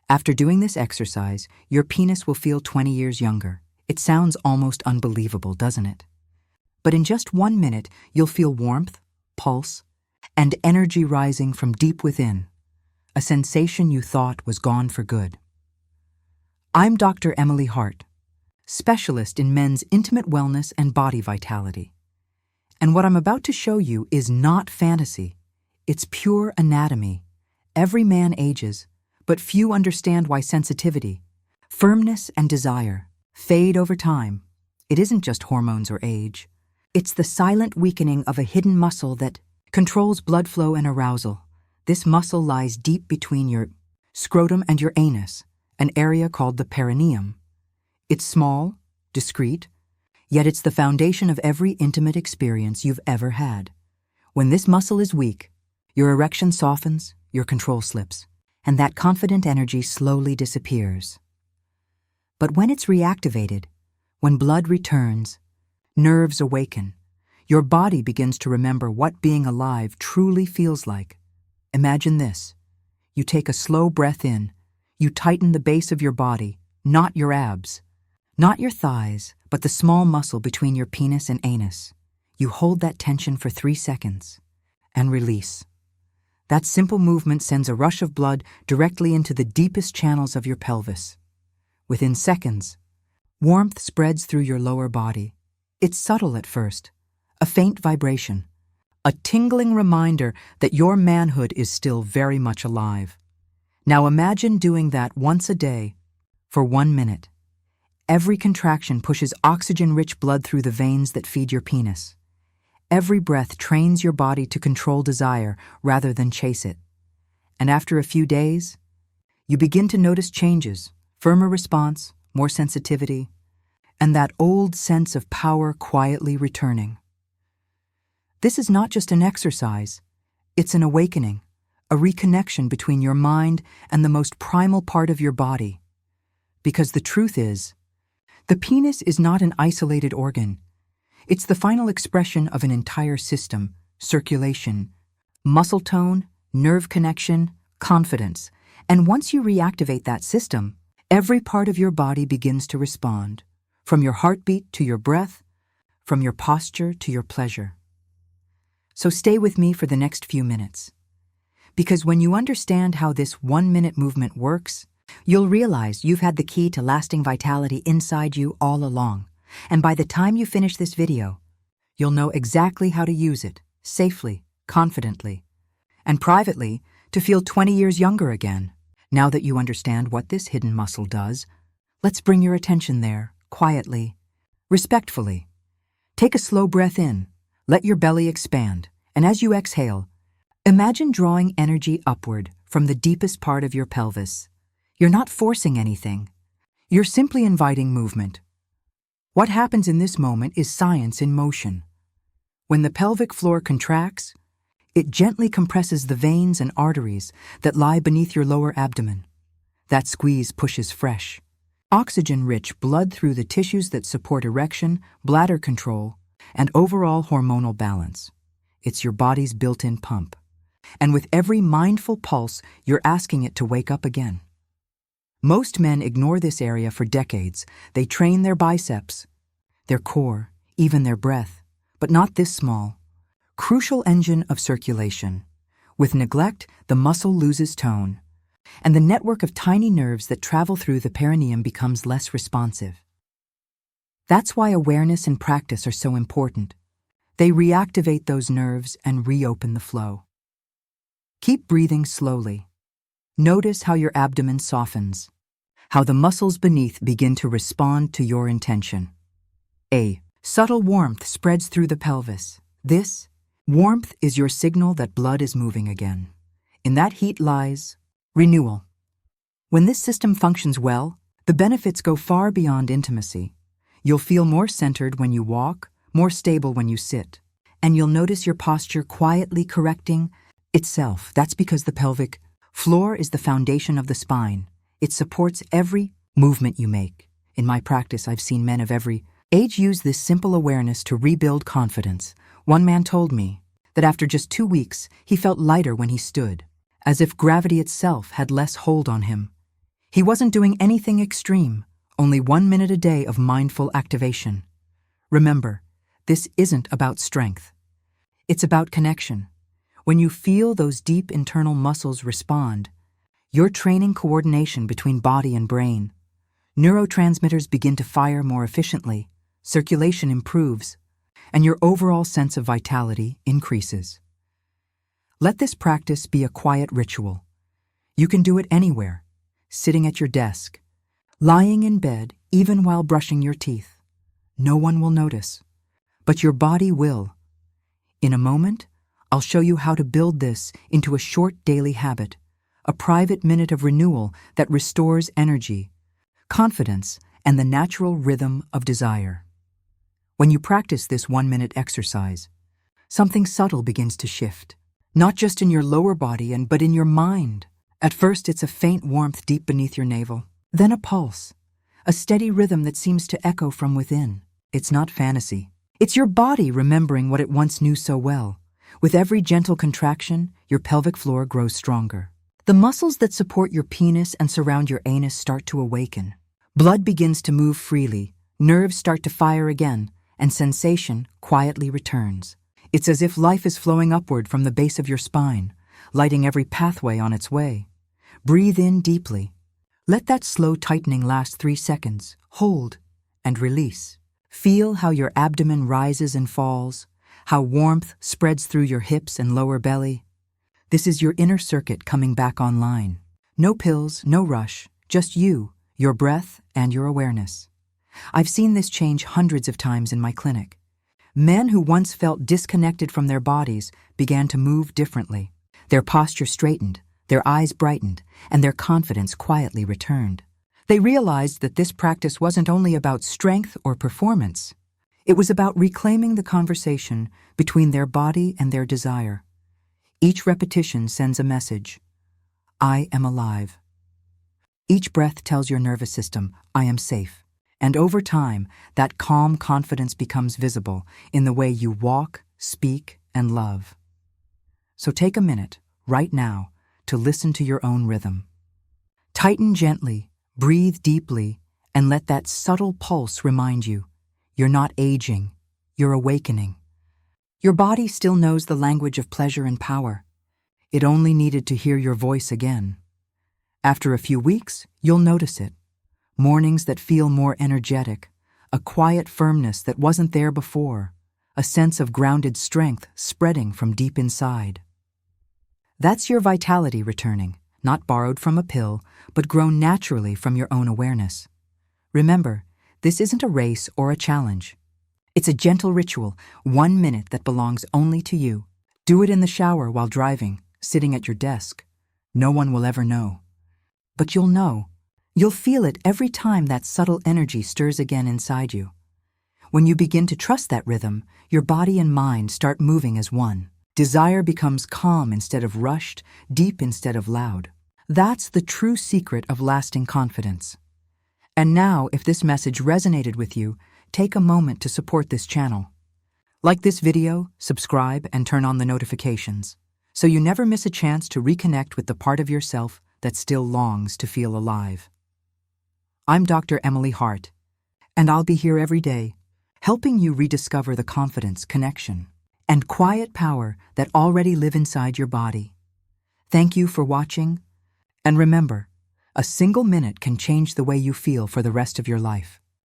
After doing this exercise, your penis will feel 20 years younger. It sounds almost unbelievable, doesn't it? But in just 1 minute, you'll feel warmth, pulse, and energy rising from deep within, a sensation you thought was gone for good. I'm Dr. Emily Hart, specialist in men's intimate wellness and body vitality. And what I'm about to show you is not fantasy. It's pure anatomy. Every man ages, but few understand why sensitivity, firmness, and desire fade over time. It isn't just hormones or age. It's the silent weakening of a hidden muscle that controls blood flow and arousal. This muscle lies deep between your scrotum and your anus, an area called the perineum. It's small, discreet, yet it's the foundation of every intimate experience you've ever had. When this muscle is weak, your erection softens, your control slips, and that confident energy slowly disappears. But when it's reactivated, when blood returns, nerves awaken, your body begins to remember what being alive truly feels like. Imagine this. You take a slow breath in. You tighten the base of your body, not your abs, not your thighs, but the small muscle between your penis and anus. You hold that tension for 3 seconds and release. That simple movement sends a rush of blood directly into the deepest channels of your pelvis. Within seconds, warmth spreads through your lower body. It's subtle at first, a faint vibration, a tingling reminder that your manhood is still very much alive. Now imagine doing that once a day for 1 minute. Every contraction pushes oxygen-rich blood through the veins that feed your penis. Every breath trains your body to control desire rather than chase it. And after a few days, you begin to notice changes, firmer response, more sensitivity, and that old sense of power quietly returning. This is not just an exercise, it's an awakening, a reconnection between your mind and the most primal part of your body. Because the truth is, the penis is not an isolated organ. It's the final expression of an entire system: circulation, muscle tone, nerve connection, confidence. And once you reactivate that system, every part of your body begins to respond, from your heartbeat to your breath, from your posture to your pleasure. So stay with me for the next few minutes. Because when you understand how this 1-minute movement works, you'll realize you've had the key to lasting vitality inside you all along. And by the time you finish this video, you'll know exactly how to use it, safely, confidently, and privately, to feel 20 years younger again. Now that you understand what this hidden muscle does, let's bring your attention there, quietly, respectfully. Take a slow breath in, let your belly expand, and as you exhale, imagine drawing energy upward from the deepest part of your pelvis. You're not forcing anything. You're simply inviting movement. What happens in this moment is science in motion. When the pelvic floor contracts, it gently compresses the veins and arteries that lie beneath your lower abdomen. That squeeze pushes fresh, oxygen-rich blood through the tissues that support erection, bladder control, and overall hormonal balance. It's your body's built-in pump. And with every mindful pulse, you're asking it to wake up again. Most men ignore this area for decades. They train their biceps, their core, even their breath, but not this small, crucial engine of circulation. With neglect, the muscle loses tone, and the network of tiny nerves that travel through the perineum becomes less responsive. That's why awareness and practice are so important. They reactivate those nerves and reopen the flow. Keep breathing slowly. Notice how your abdomen softens, how the muscles beneath begin to respond to your intention. A subtle warmth spreads through the pelvis. This warmth is your signal that blood is moving again. In that heat lies renewal. When this system functions well, the benefits go far beyond intimacy. You'll feel more centered when you walk, more stable when you sit, and you'll notice your posture quietly correcting itself. That's because the pelvic floor is the foundation of the spine. It supports every movement you make. In my practice, I've seen men of every age use this simple awareness to rebuild confidence. One man told me that after just 2 weeks, he felt lighter when he stood, as if gravity itself had less hold on him. He wasn't doing anything extreme, only 1 minute a day of mindful activation. Remember, this isn't about strength. It's about connection. When you feel those deep internal muscles respond, you're training coordination between body and brain. Neurotransmitters begin to fire more efficiently, circulation improves, and your overall sense of vitality increases. Let this practice be a quiet ritual. You can do it anywhere, sitting at your desk, lying in bed, even while brushing your teeth. No one will notice, but your body will. In a moment, I'll show you how to build this into a short daily habit, a private minute of renewal that restores energy, confidence, and the natural rhythm of desire. When you practice this 1-minute exercise, something subtle begins to shift, not just in your lower body but in your mind. At first, it's a faint warmth deep beneath your navel, then a pulse, a steady rhythm that seems to echo from within. It's not fantasy. It's your body remembering what it once knew so well. With every gentle contraction, your pelvic floor grows stronger. The muscles that support your penis and surround your anus start to awaken. Blood begins to move freely, nerves start to fire again, and sensation quietly returns. It's as if life is flowing upward from the base of your spine, lighting every pathway on its way. Breathe in deeply. Let that slow tightening last 3 seconds. Hold and release. Feel how your abdomen rises and falls, how warmth spreads through your hips and lower belly. This is your inner circuit coming back online. No pills, no rush, just you, your breath, and your awareness. I've seen this change hundreds of times in my clinic. Men who once felt disconnected from their bodies began to move differently. Their posture straightened, their eyes brightened, and their confidence quietly returned. They realized that this practice wasn't only about strength or performance. It was about reclaiming the conversation between their body and their desire. Each repetition sends a message. I am alive. Each breath tells your nervous system, I am safe. And over time, that calm confidence becomes visible in the way you walk, speak, and love. So take a minute, right now, to listen to your own rhythm. Tighten gently, breathe deeply, and let that subtle pulse remind you, you're not aging, you're awakening. Your body still knows the language of pleasure and power. It only needed to hear your voice again. After a few weeks, you'll notice it. Mornings that feel more energetic, a quiet firmness that wasn't there before, a sense of grounded strength spreading from deep inside. That's your vitality returning, not borrowed from a pill, but grown naturally from your own awareness. Remember, this isn't a race or a challenge. It's a gentle ritual, 1 minute that belongs only to you. Do it in the shower while driving, sitting at your desk. No one will ever know. But you'll know. You'll feel it every time that subtle energy stirs again inside you. When you begin to trust that rhythm, your body and mind start moving as one. Desire becomes calm instead of rushed, deep instead of loud. That's the true secret of lasting confidence. And now, if this message resonated with you, take a moment to support this channel. Like this video, subscribe, and turn on the notifications, so you never miss a chance to reconnect with the part of yourself that still longs to feel alive. I'm Dr. Emily Hart, and I'll be here every day, helping you rediscover the confidence, connection, and quiet power that already live inside your body. Thank you for watching, and remember, a single minute can change the way you feel for the rest of your life.